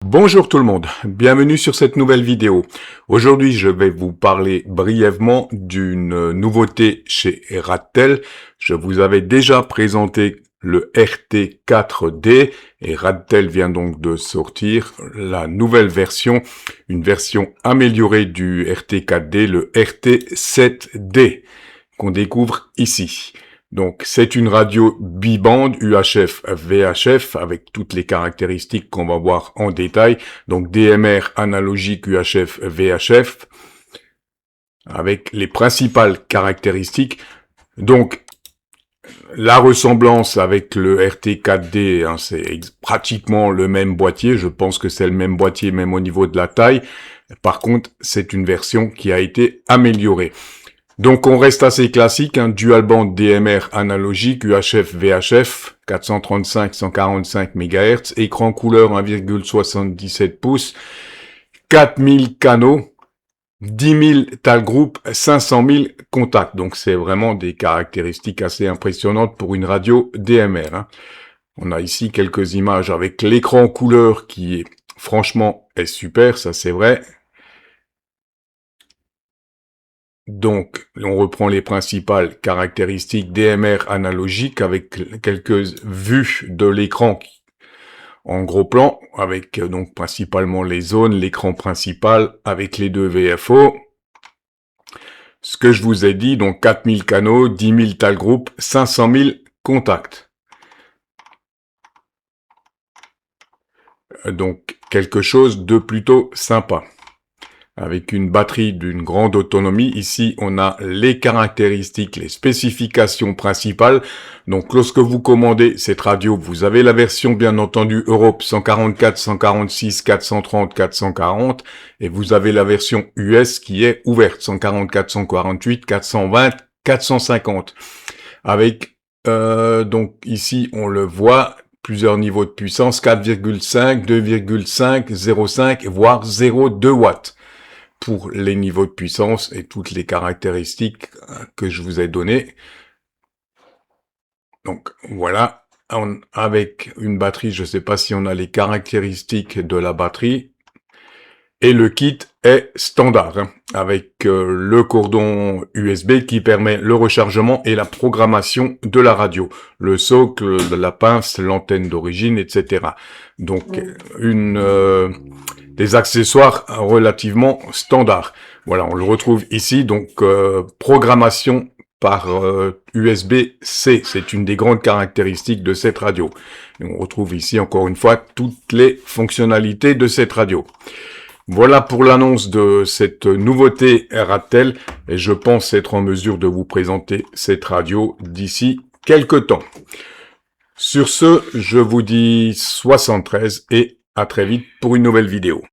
Bonjour tout le monde, bienvenue sur cette nouvelle vidéo. Aujourd'hui, je vais vous parler brièvement d'une nouveauté chez Radtel. Je vous avais déjà présenté le RT4D et Radtel vient donc de sortir la nouvelle version, une version améliorée du RT4D, le RT7D, qu'on découvre ici. Donc, c'est une radio bibande UHF VHF avec toutes les caractéristiques qu'on va voir en détail. Donc, DMR analogique UHF VHF avec les principales caractéristiques. Donc, la ressemblance avec le RT4D, hein, c'est pratiquement le même boîtier. Je pense que c'est le même boîtier, même au niveau de la taille. Par contre, c'est une version qui a été améliorée. Donc on reste assez classique, un dual band DMR analogique, UHF VHF, 435-145 MHz, écran couleur 1,77 pouces, 4000 canaux, 10 000 tal group, 500 000 contacts. Donc c'est vraiment des caractéristiques assez impressionnantes pour une radio DMR. Hein. On a ici quelques images avec l'écran couleur qui franchement est super, ça c'est vrai. Donc, on reprend les principales caractéristiques DMR analogique avec quelques vues de l'écran en gros plan, avec donc principalement les zones, l'écran principal avec les deux VFO. Ce que je vous ai dit, donc 4000 canaux, 10 000 tal group, 500 000 contacts. Donc, quelque chose de plutôt sympa. Avec une batterie d'une grande autonomie. Ici, on a les caractéristiques, les spécifications principales. Donc, lorsque vous commandez cette radio, vous avez la version, bien entendu, Europe 144, 146, 430, 440. Et vous avez la version US qui est ouverte, 144, 148, 420, 450. Avec, donc, ici, on le voit, plusieurs niveaux de puissance, 4,5, 2,5, 0,5, voire 0,2 watts. Pour les niveaux de puissance et toutes les caractéristiques que je vous ai données. Donc voilà, avec une batterie, je ne sais pas si on a les caractéristiques de la batterie. Et le kit est standard, hein, avec le cordon USB qui permet le rechargement et la programmation de la radio. Le socle, la pince, l'antenne d'origine, etc. Donc des accessoires relativement standards. Voilà, on le retrouve ici, donc programmation par USB-C, c'est une des grandes caractéristiques de cette radio. Et on retrouve ici encore une fois toutes les fonctionnalités de cette radio. Voilà pour l'annonce de cette nouveauté Radtel, et je pense être en mesure de vous présenter cette radio d'ici quelques temps. Sur ce, je vous dis 73 et à très vite pour une nouvelle vidéo.